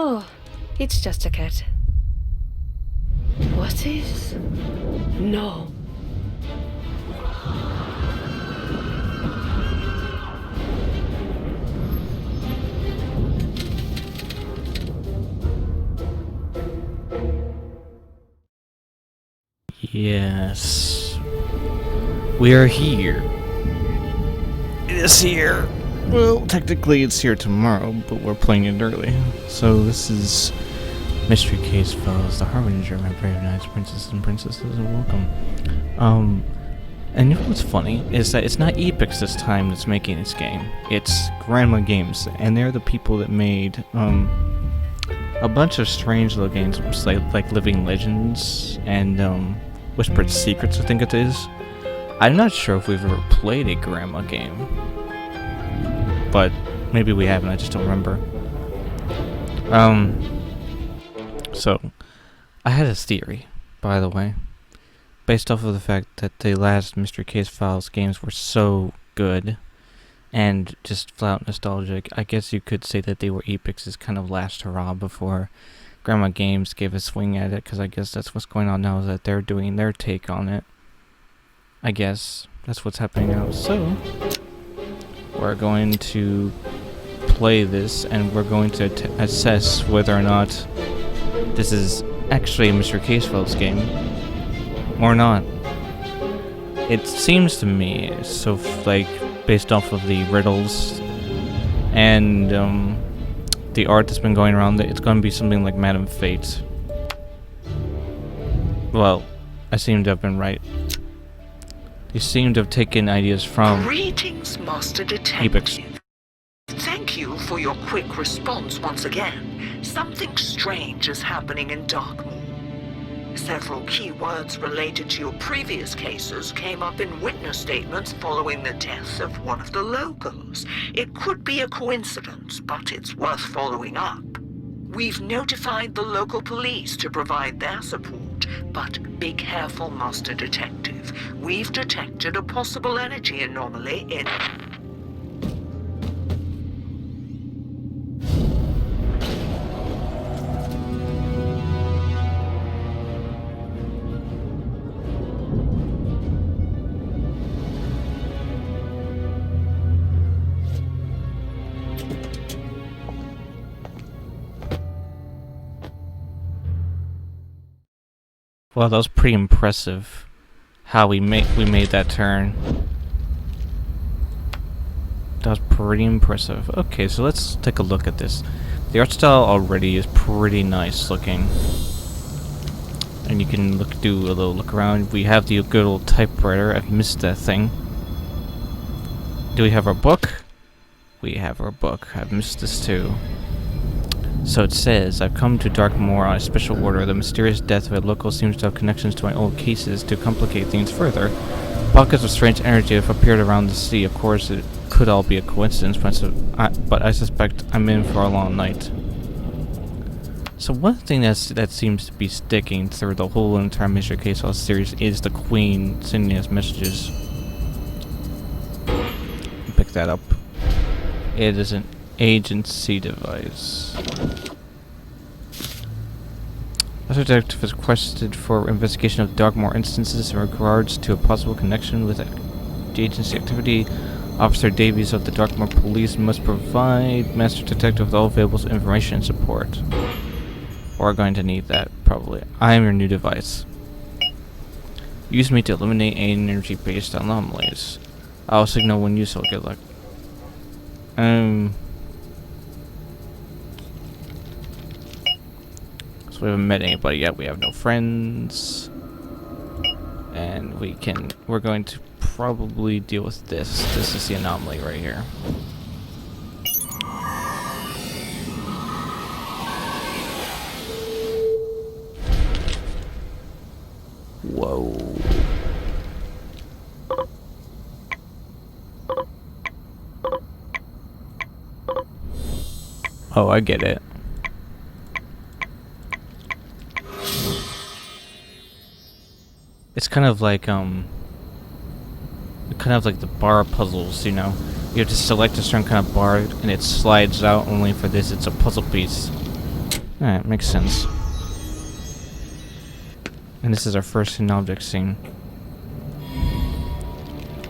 Oh, it's just a cat. What is? No. Yes. We are here. It is here. Well, technically it's here tomorrow, but we're playing it early. So this is Mystery Case Files, the Harbinger, my brave knights, princesses and princesses, and welcome. And you know what's funny is that it's not Epix this time that's making this game. It's Grandma Games, and they're the people that made a bunch of strange little games, like Living Legends and Whispered Secrets, I think it is. I'm not sure if we've ever played a Grandma game, but maybe we haven't. I just don't remember. So I had a theory, by the way, based off of the fact that the last Mystery Case Files games were so good and just flat nostalgic. I guess you could say that they were Epix's kind of last hurrah before Grandma Games gave a swing at it, because I guess that's what's going on now, is that they're doing their take on it. I guess that's what's happening now. So we're going to play this, and we're going to assess whether or not this is actually a Mystery Case Files game or not. It seems to me, so based off of the riddles and the art that's been going around, that it's going to be something like Madame Fate. Well, I seem to have been right. You seem to have taken ideas from Greetings, Master Detective. Epix. Thank you for your quick response once again. Something strange is happening in Darkmoor. Several key words related to your previous cases came up in witness statements following the death of one of the locals. It could be a coincidence, but it's worth following up. We've notified the local police to provide their support, but be careful, Master Detective. We've detected a possible energy anomaly in... Well, that was pretty impressive how we made that turn. That was pretty impressive. Okay, so let's take a look at this. The art style already is pretty nice looking. And you can do a little look around. We have the good old typewriter. I've missed that thing. Do we have our book? We have our book. I've missed this too. So it says, I've come to Darkmoor on a special order. The mysterious death of a local seems to have connections to my old cases. To complicate things further, pockets of strange energy have appeared around the sea. Of course, it could all be a coincidence, but I suspect I'm in for a long night. So one thing that seems to be sticking through the whole entire Mystery Case Files series is the Queen sending us messages. Pick that up. It is an agency device. A detective has requested for investigation of Darkmoor instances in regards to a possible connection with the agency activity. Officer Davies of the Darkmoor Police must provide Master Detective with all available information and support. We're going to need that, probably. I am your new device. Use me to eliminate energy-based anomalies. I'll signal when useful. Good luck. We haven't met anybody yet. We have no friends, and we're going to probably deal with this. This is the anomaly right here. Whoa. Oh, I get it. It's kind of like the bar puzzles, you know. You have to select a certain kind of bar and it slides out. Only for this, it's a puzzle piece. Alright, makes sense. And this is our first hidden object scene.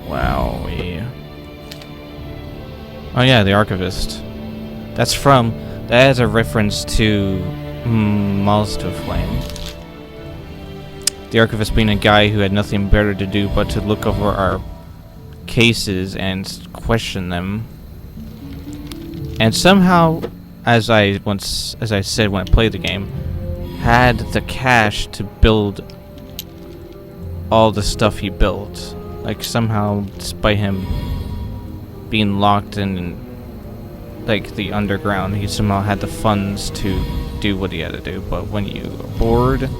Wow. Oh yeah, the archivist. That is a reference to Moths to Flame. The archivist being a guy who had nothing better to do but to look over our cases and question them. And somehow, as I said when I played the game, had the cash to build all the stuff he built. Like somehow, despite him being locked in like the underground, he somehow had the funds to do what he had to do. But when you are bored,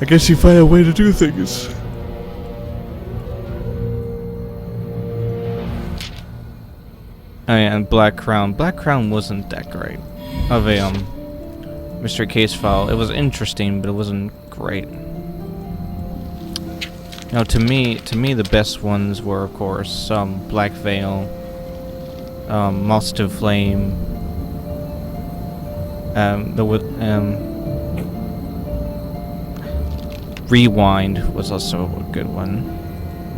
I guess you find a way to do things. Oh yeah, and Black Crown. Black Crown wasn't that great of a mystery case file. It was interesting, but it wasn't great. Now, to me, the best ones were, of course, Black Veil, Moths to Flame, Rewind was also a good one,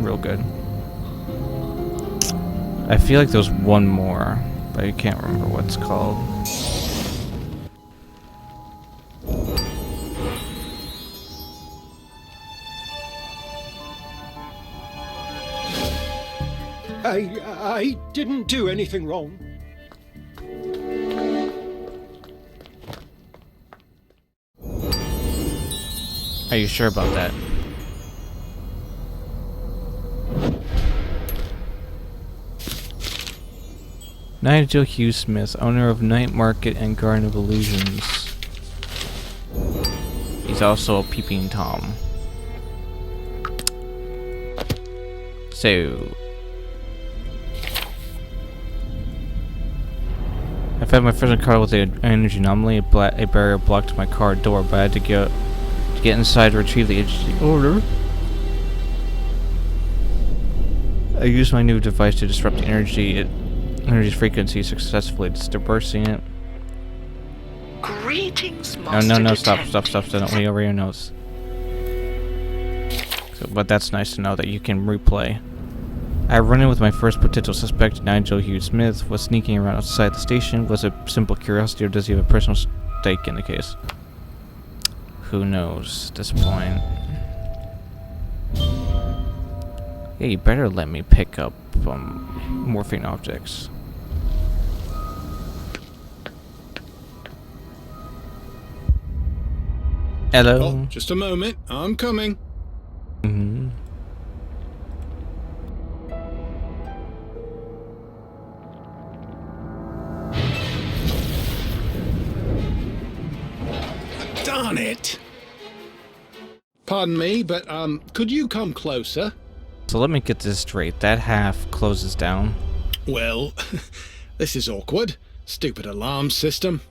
real good. I feel like there was one more, but I can't remember what it's called. I didn't do anything wrong. Are you sure about that? Nigel Hugh Smith, owner of Night Market and Garden of Illusions. He's also a Peeping Tom. So, I found my first car with an energy anomaly. A barrier blocked my car door, but I had to get inside to retrieve the energy order. I used my new device to disrupt the energy's frequency successfully, dispersing it. Greetings, Master No, Detective. stop. Don't read over your notes. So, but that's nice to know that you can replay. I run in with my first potential suspect, Nigel Hugh Smith. Was sneaking around outside the station. Was it simple curiosity, or does he have a personal stake in the case? Who knows at this point? Yeah, you better let me pick up morphine objects. Hello? Oh, just a moment. I'm coming. Mm-hmm. Darn it! Pardon me, but, could you come closer? So let me get this straight. That half closes down. Well, this is awkward. Stupid alarm system.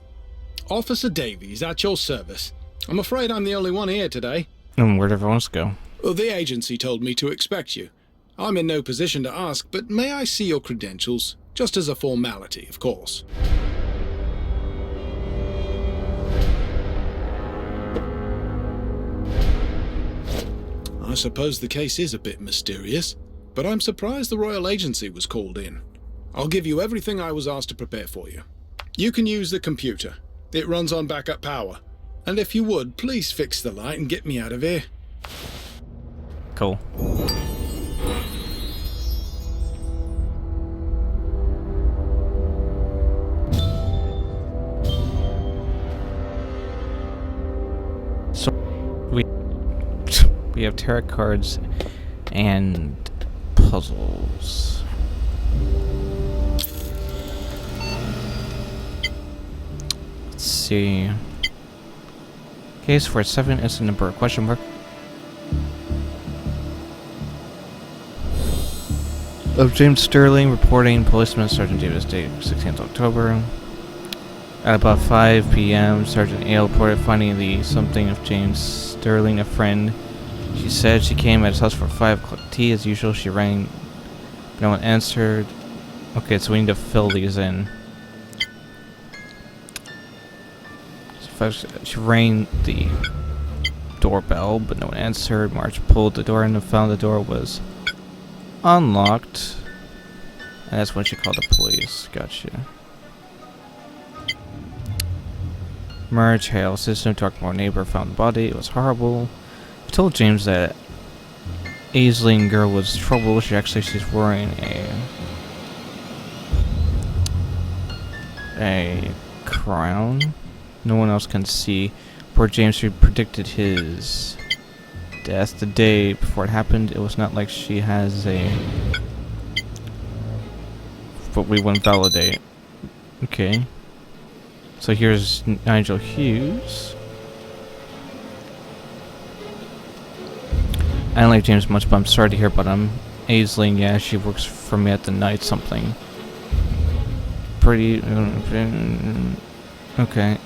Officer Davies, at your service. I'm afraid I'm the only one here today. And where'd everyone else go? Well, the agency told me to expect you. I'm in no position to ask, but may I see your credentials? Just as a formality, of course. I suppose the case is a bit mysterious, but I'm surprised the Royal Agency was called in. I'll give you everything I was asked to prepare for you. You can use the computer. It runs on backup power. And if you would, please fix the light and get me out of here. Cool. So we have tarot cards and puzzles. Let's see. Case for 7 instant number question mark. Of James Sterling reporting policeman Sergeant Davis date 16th October. At about 5 p.m. Sergeant Ale reported finding the something of James Sterling, a friend. She said she came at his house for 5 o'clock tea as usual. She rang, but no one answered. Okay, so we need to fill these in. First, she rang the doorbell, but no one answered. Marge pulled the door in and found the door was unlocked. And that's when she called the police. Gotcha. Marge hailed system, Darkmoor neighbor found the body. It was horrible. I told James that Aisling girl was trouble. She's wearing a crown. No one else can see. Poor James, who predicted his death the day before it happened. It was not like she has a... But we wouldn't validate. Okay. So here's Nigel Hughes. I don't like James much, but I'm sorry to hear about him. Aisling, yeah, she works for me at the night something. Pretty... Okay.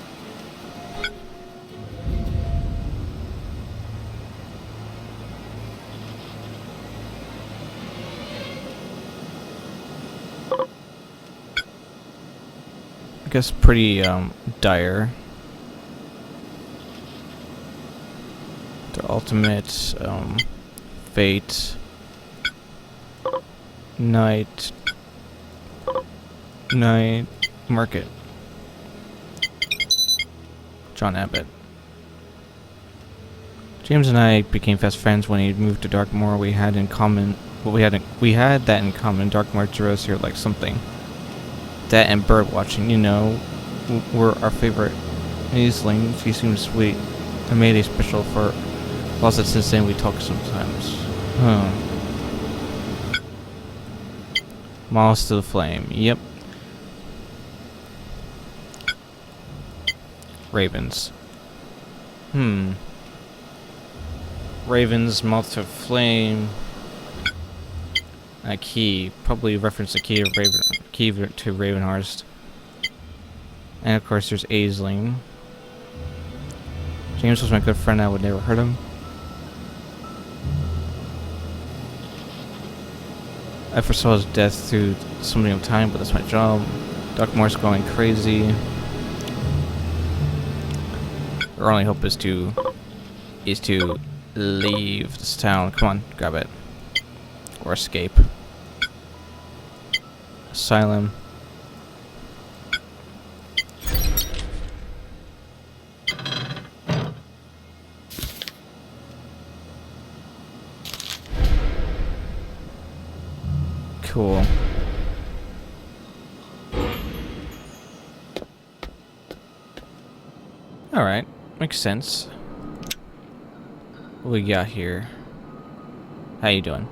I guess pretty, dire. The ultimate, fate. Night market. John Abbott. James and I became fast friends when he moved to Darkmoor. We had in common, well, we had that in common. Darkmoor drew us here like something. That and bird watching, you know, were our favorite. Aisling, she seemed sweet. I made a special for us that since then we talk sometimes. Huh. Moss to the flame. Yep. Ravens. Ravens, moth to flame. A key. Probably reference the key of to Ravenhurst. And of course there's Aisling. James was my good friend, I would never hurt him. I foresaw his death through something of time, but that's my job. Darkmoor's going crazy. Our only hope is to leave this town. Come on, grab it. Or escape. Asylum. Cool. Alright, makes sense. What we got here? How you doing?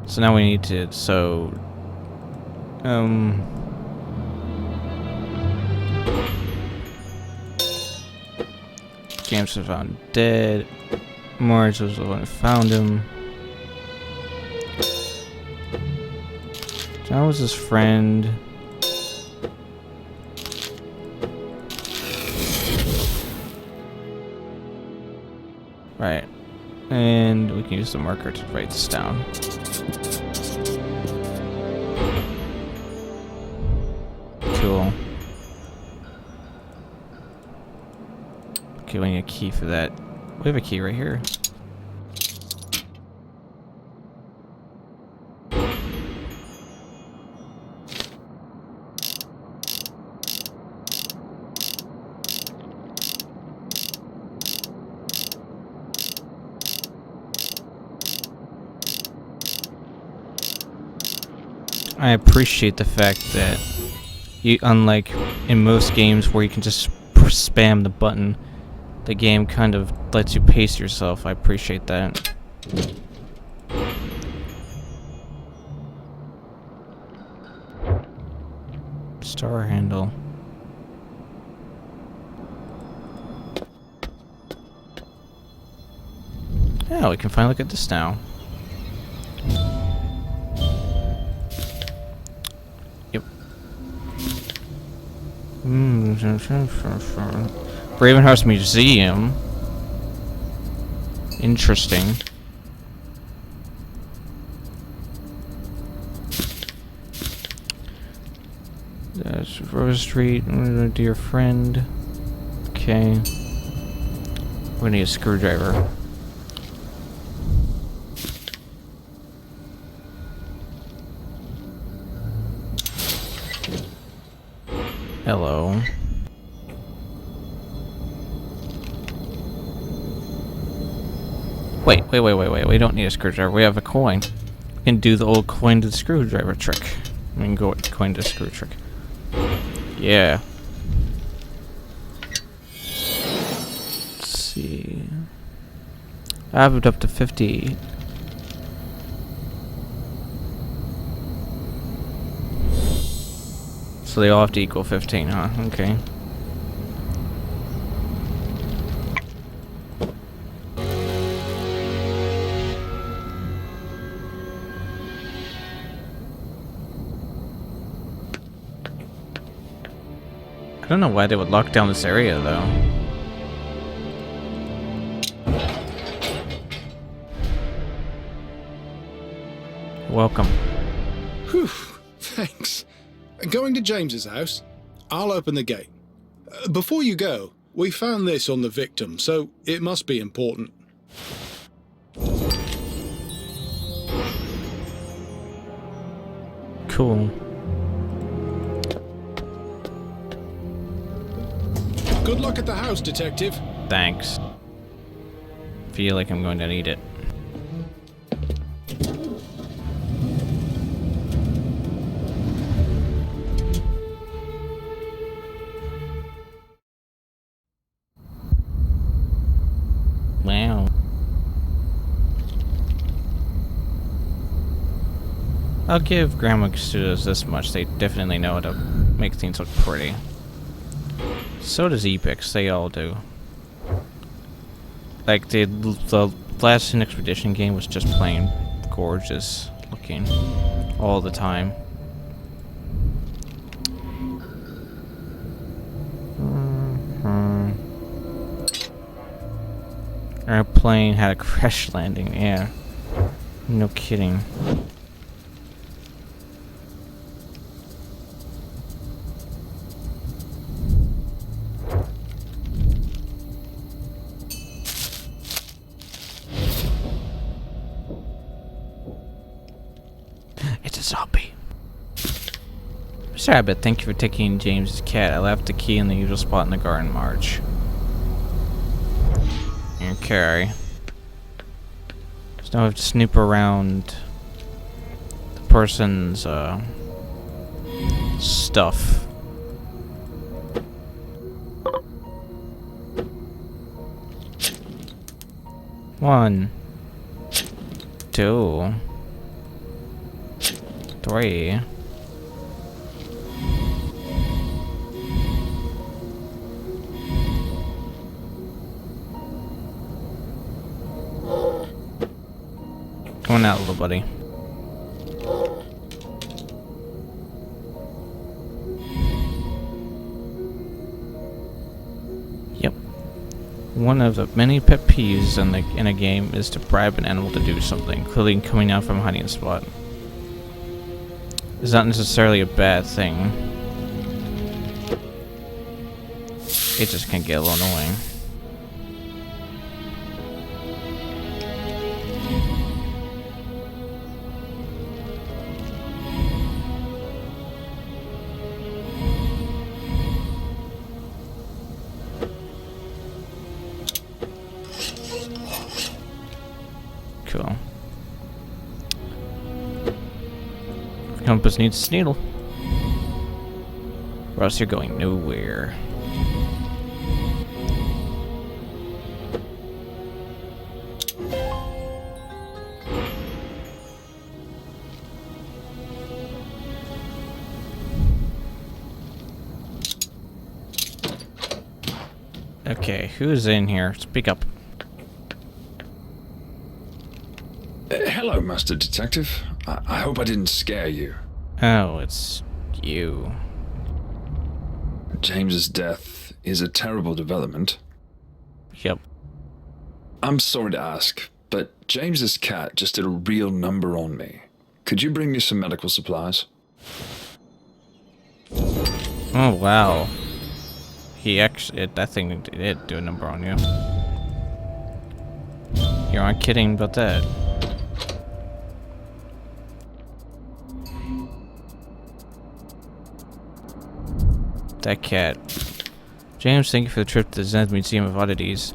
So now we need to, James was found dead. Marge was the one who found him. John was his friend. Right. And we can use the marker to write this down. Cool. Okay, we need a key for that. We have a key right here. I appreciate the fact that you, unlike in most games where you can just spam the button, the game kind of lets you pace yourself. I appreciate that. Star handle. Yeah, we can finally look at this now. Yep. Ravenhurst Museum. Interesting. That's Rose Street, dear friend. Okay. We need a screwdriver. Hello. Wait. We don't need a screwdriver. We have a coin. We can do the old coin to the screwdriver trick. We can go with coin to screw trick. Yeah. Let's see. I have it up to 50. So they all have to equal 15, huh? Okay. I don't know why they would lock down this area, though. Welcome. Whew, thanks. Going to James's house? I'll open the gate. Before you go, we found this on the victim, so it must be important. Cool. Good luck at the house, Detective. Thanks. Feel like I'm going to need it. Wow. I'll give Grandma Studios this much. They definitely know how to make things look pretty. So does Epix. They all do. Like, the last Expedition game was just plain gorgeous looking all the time. Our plane had a crash landing, yeah. No kidding. It's a zombie. Mr. Abbott, thank you for taking James's cat. I left the key in the usual spot in the garden march. Okay. So now I have to snoop around the person's stuff. One, two, three. Come on out, little buddy. Yep. One of the many pet peeves in a game is to bribe an animal to do something, including coming out from a hiding spot. It's not necessarily a bad thing. It just can get a little annoying. Cool. Compass needs a needle. Or else you're going nowhere. Okay, who's in here? Speak up. Hello, Master Detective. I hope I didn't scare you. Oh, it's you. James's death is a terrible development. Yep. I'm sorry to ask, but James's cat just did a real number on me. Could you bring me some medical supplies? Oh wow. He actually, that thing did do a number on you. You aren't kidding about that. That cat. James, thank you for the trip to the Zenith Museum of Oddities.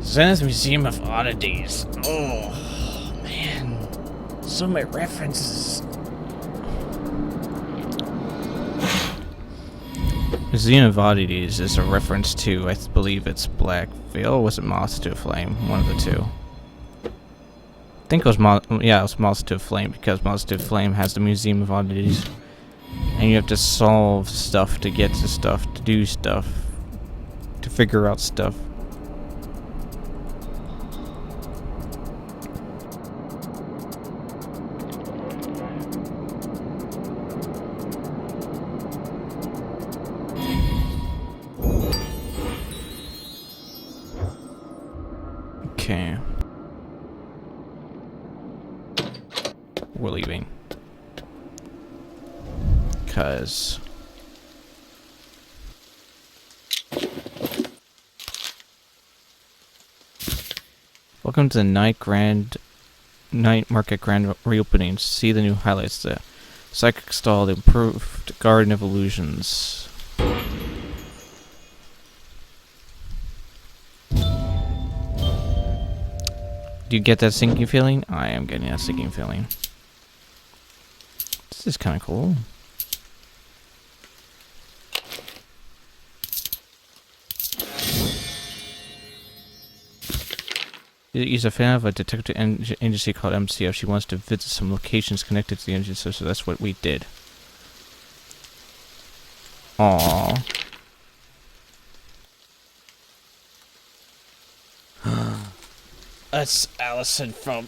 Zenith Museum of Oddities. Oh, man. So many references. Museum of Oddities is a reference to, I believe it's Black Veil, or was it Moth to a Flame? One of the two. I think it was it was Moth to a Flame, because Moth to a Flame has the Museum of Oddities. And you have to solve stuff to get to stuff, to do stuff, to figure out stuff. Okay. We're leaving. Because welcome to the night market grand reopening. See the new highlights: the psychic stall, the improved garden evolutions. Do you get that sinking feeling? I am getting that sinking feeling. This is kind of cool. He's a fan of a detective agency called MCF. She wants to visit some locations connected to the agency, so that's what we did. Aww. That's Allison from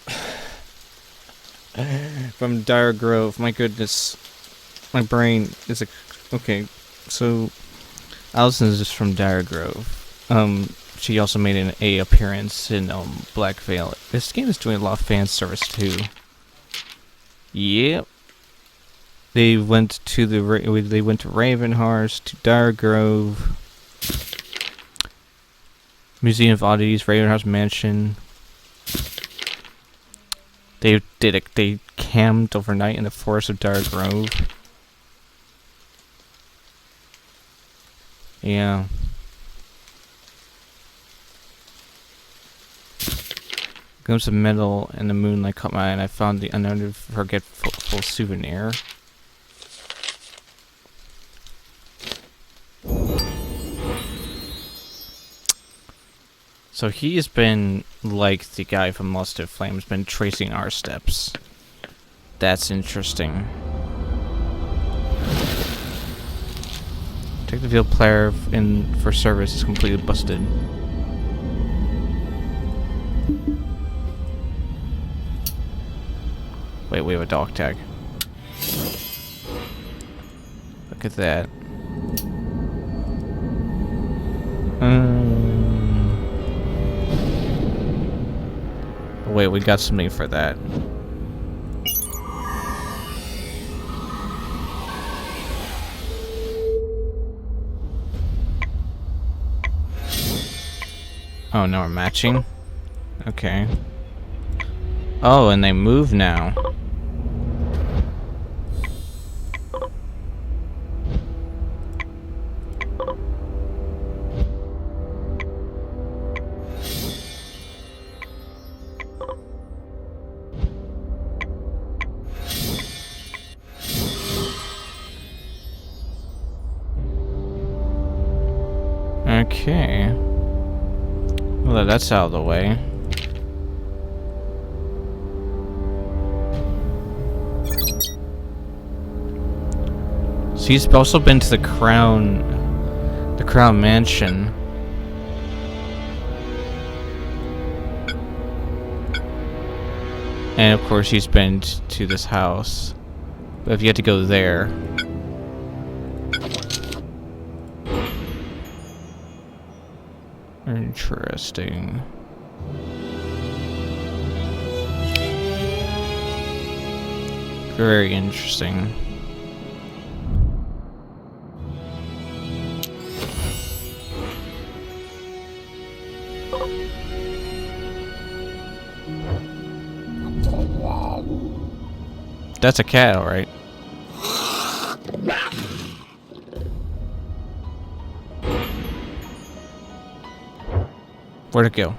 Dire Grove. My goodness, my brain is okay. So Allison is just from Dire Grove. She also made an appearance in Black Veil. This game is doing a lot of fan service too. Yep. They went to Ravenhearst, to Dire Grove, Museum of Oddities, Ravenhearst Mansion. They camped overnight in the forest of Dire Grove. Yeah. Glimpse of metal and the moonlight caught my eye, and I found the unforgettable souvenir. So he has been, like the guy from Lost in Flames, been tracing our steps. That's interesting. Detective Field player for service is completely busted. Wait, we have a dog tag. Look at that. Wait, we got something for that. Oh, no, we're matching? Okay. Oh, and they move now. Okay. Well, that's out of the way. So he's also been to the Crown Mansion. And of course he's been to this house. But if you had to go there. Interesting. Very interesting. That's a cat, alright. Where'd it go?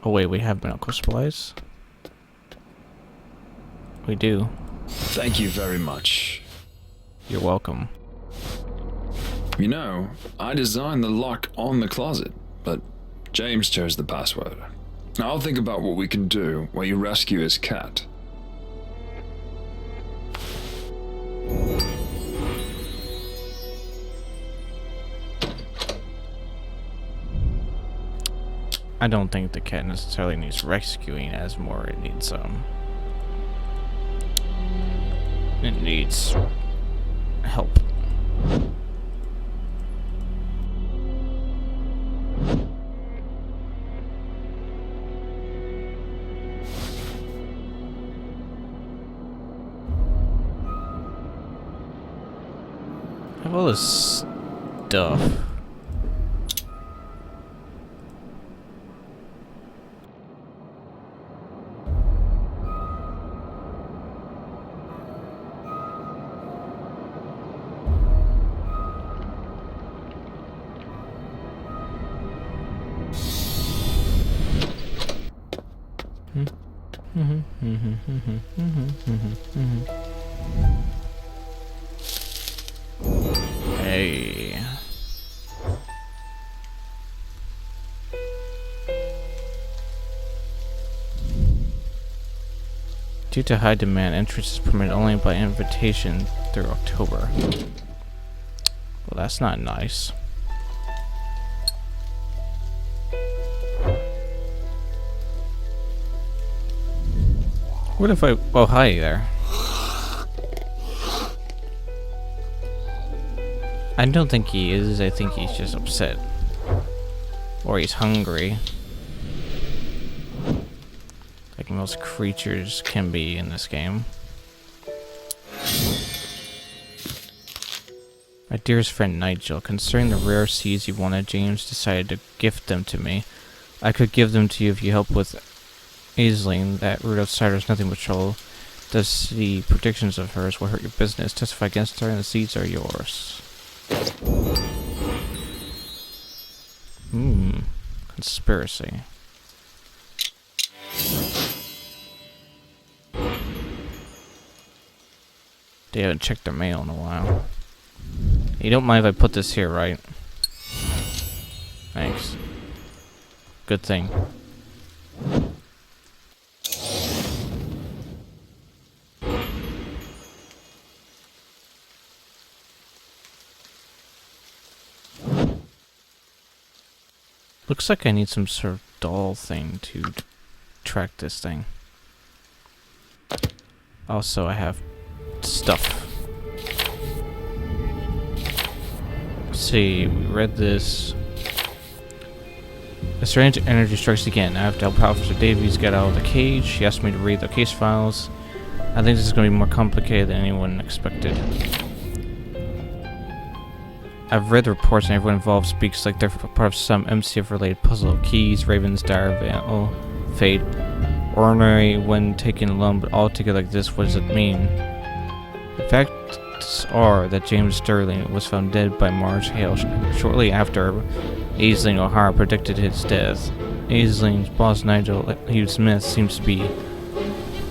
Oh wait, we have medical supplies? We do. Thank you very much. You're welcome. You know, I designed the lock on the closet, but James chose the password. Now I'll think about what we can do while you rescue his cat. I don't think the cat necessarily needs rescuing as more it needs it needs help. I have all this stuff. Hey. Due to high demand, entrance is permitted only by invitation through October. Well, that's not nice. What if I... Oh, hi there. I don't think he is. I think he's just upset. Or he's hungry. Like most creatures can be in this game. My dearest friend Nigel, concerning the rare seeds you wanted, James decided to gift them to me. I could give them to you if you help with Aisling. That rude outsider is nothing but trouble. Does the predictions of hers will hurt your business? Testify against her and the seeds are yours. Conspiracy. They haven't checked their mail in a while. You don't mind if I put this here, right? Thanks. Good thing. Looks like I need some sort of doll thing to track this thing. Also, I have stuff. Let's see, we read this. A strange energy strikes again. I have to help Officer Davies get out of the cage. She asked me to read the case files. I think this is going to be more complicated than anyone expected. I've read the reports and everyone involved speaks like they're part of some MCF-related puzzle. Keys, Raven's Dire, Vandal, Fate. Ordinary when taken alone, but all together like this, what does it mean? The facts are that James Sterling was found dead by Marge Hale shortly after Aisling O'Hara predicted his death. Aisling's boss Nigel Hugh Smith seems to be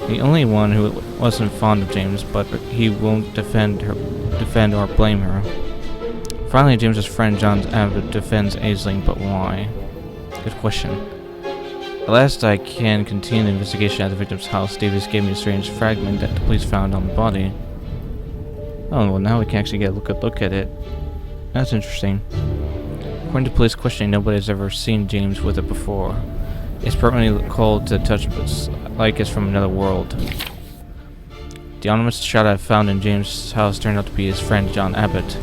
the only one who wasn't fond of James, but he won't defend or blame her. Finally, James's friend John Abbott defends Aisling, but why? Good question. At last, I can continue the investigation at the victim's house. Davis gave me a strange fragment that the police found on the body. Oh, well, now we can actually get a good look at it. That's interesting. According to police questioning, nobody has ever seen James with it before. It's permanently cold to touch, but like it's from another world. The anonymous shot I found in James' house turned out to be his friend John Abbott.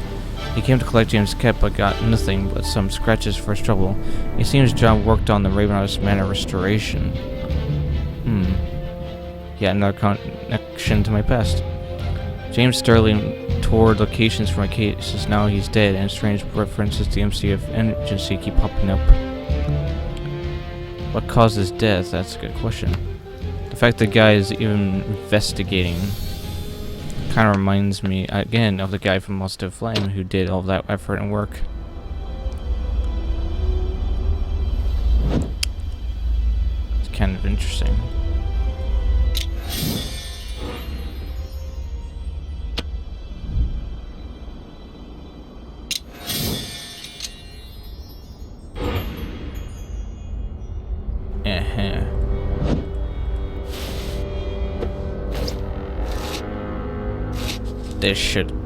He came to collect James' cat but got nothing but some scratches for his trouble. It seems John worked on the Ravenhouse Manor restoration. Yeah, another connection to my past. James Sterling forward locations for my cases now he's dead, and strange references to the MCF agency keep popping up. What caused his death? That's a good question. The fact the guy is even investigating kind of reminds me, again, of the guy from Lost of Flame who did all that effort and work. It's kind of interesting.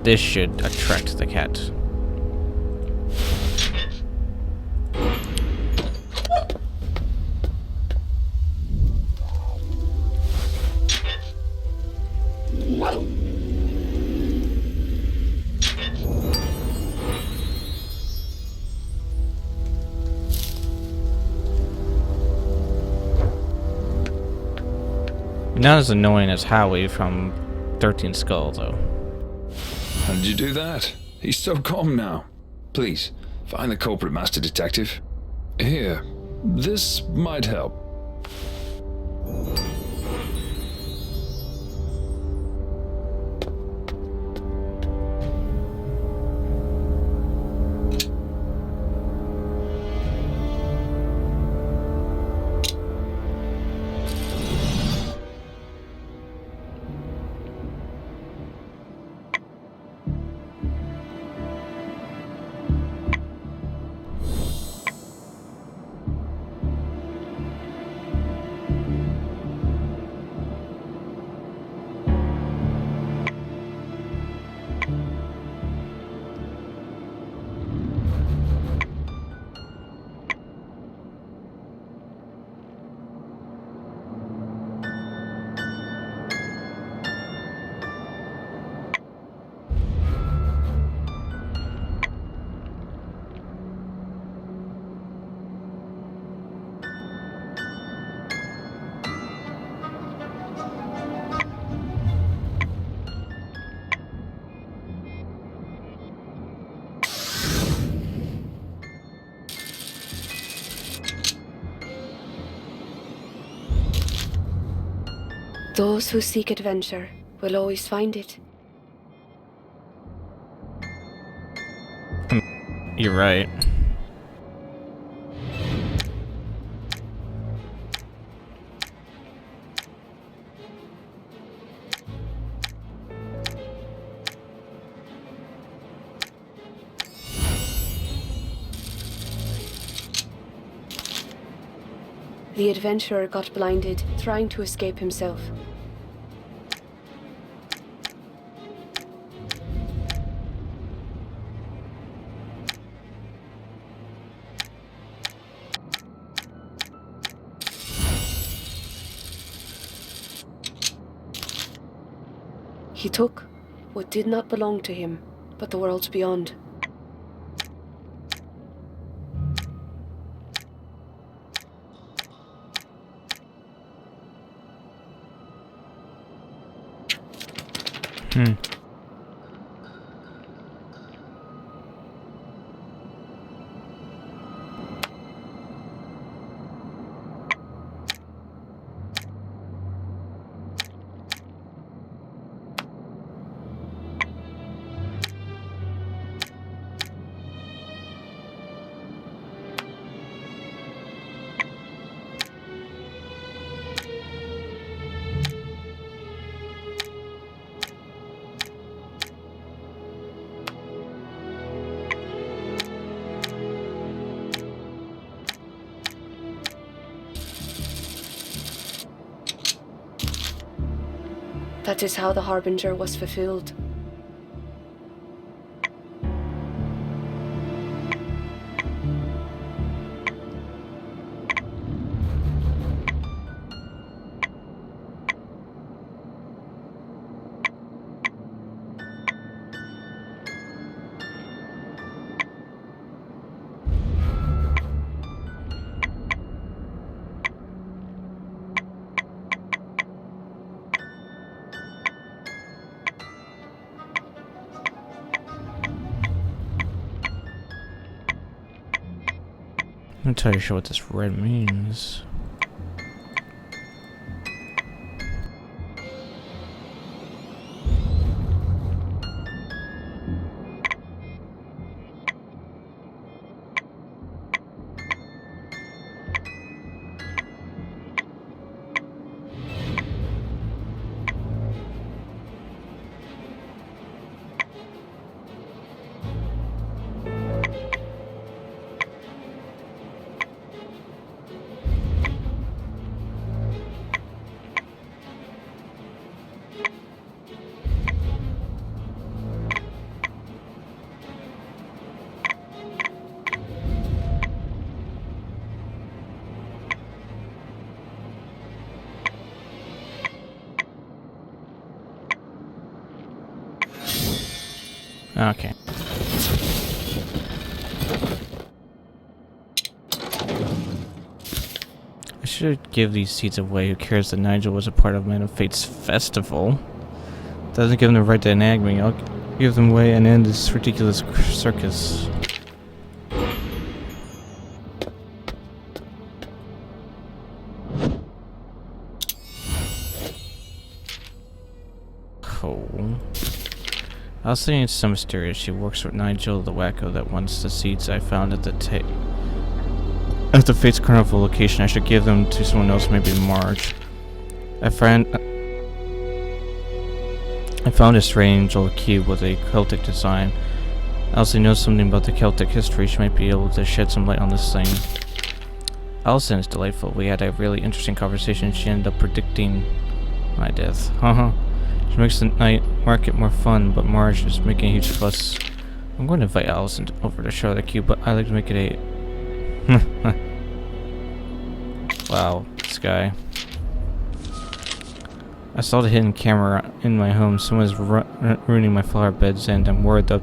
This should attract the cat. Not as annoying as Howie from 13 Skull, though. How did you do that? He's so calm now. Please, find the culprit, Master Detective. Here, this might help. Those who seek adventure will always find it. You're right. The adventurer got blinded, trying to escape himself. He took what did not belong to him, but the worlds beyond. That is how the Harbinger was fulfilled. I'm not entirely sure what this red means. Okay. I should give these seeds away. Who cares that Nigel was a part of Man of Fate's festival? Doesn't give them the right to nag me. I'll give them away and end this ridiculous circus. Cool. I was thinking it's so mysterious. She works with Nigel, the wacko that wants the seeds I found at the Fate's Carnival location. I should give them to someone else, maybe Marge. I found a strange old cube with a Celtic design. Elsie knows something about the Celtic history. She might be able to shed some light on this thing. Allison is delightful. We had a really interesting conversation. She ended up predicting my death. Haha. She makes the night market more fun, but Marge is making a huge fuss. I'm going to invite Allison over to show her the cube, but I like to make it a... Wow, this guy. I saw the hidden camera in my home. Someone's ruining my flower beds, and I'm worried they'll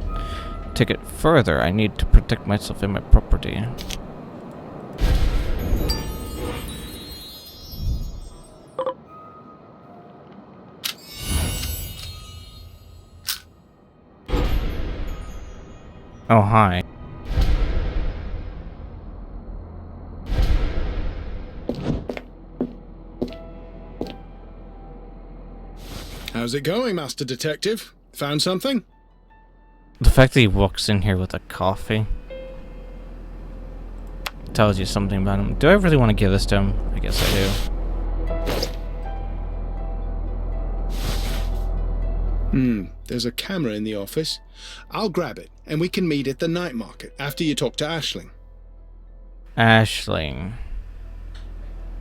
take it further. I need to protect myself and my property. Oh, hi. How's it going, Master Detective? Found something? The fact that he walks in here with a coffee tells you something about him. Do I really want to give this to him? I guess I do. There's a camera in the office. I'll grab it, and we can meet at the night market after you talk to Aisling. Aisling.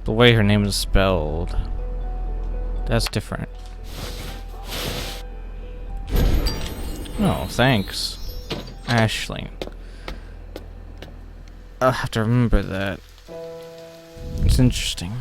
The way her name is spelled. That's different. Oh, thanks. Aisling. I'll have to remember that. It's interesting.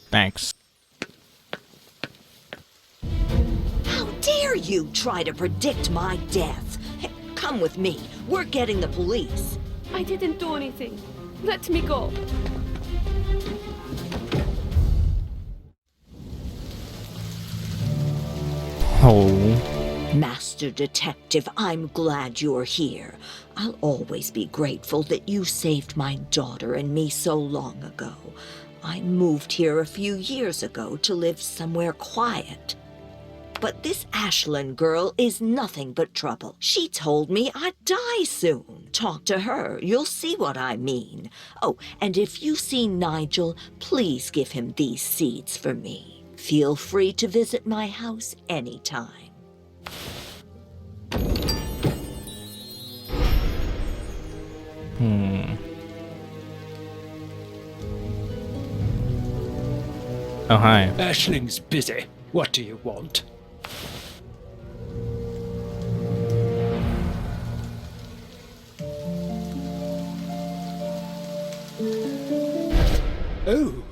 Thanks. How dare you try to predict my death? Hey, come with me. We're getting the police. I didn't do anything. Let me go. Oh. Master Detective, I'm glad you're here. I'll always be grateful that you saved my daughter and me so long ago. I moved here a few years ago to live somewhere quiet. But this Aisling girl is nothing but trouble. She told me I'd die soon. Talk to her. You'll see what I mean. Oh, and if you see Nigel, please give him these seeds for me. Feel free to visit my house anytime. Oh, hi. Aisling's busy. What do you want? Oh,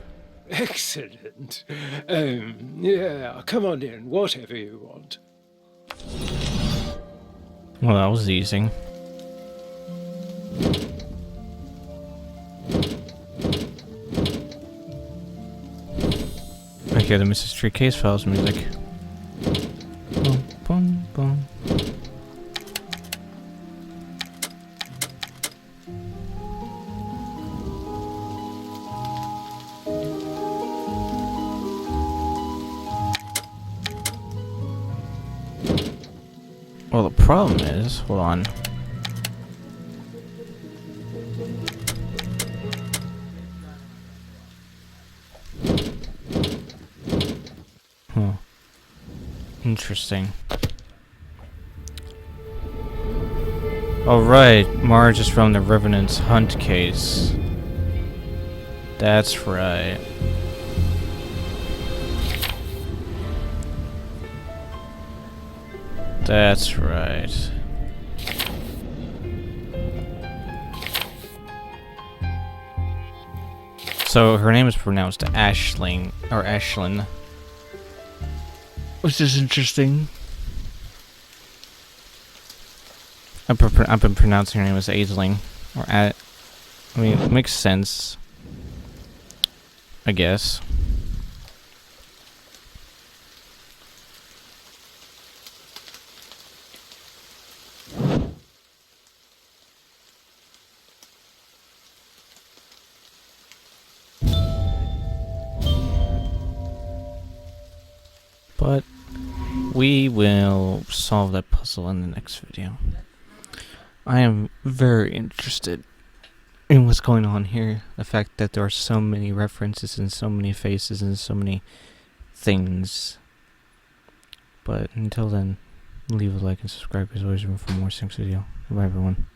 excellent. Yeah, come on in, whatever you want. Well, that was easy. Okay, the Mystery Case Files music. Boom, boom, boom. Well, the problem is, hold on. Huh. Interesting. Alright, Marge is from the Revenant's Hunt case. That's right. That's right. So her name is pronounced Aisling, or Ashlyn. Which is interesting. I've been pronouncing her name as Aisling. Or I mean, it makes sense. I guess. But we will solve that puzzle in the next video. I am very interested in what's going on here. The fact that there are so many references and so many faces and so many things. But until then, leave a like and subscribe as always for more next video. Bye everyone.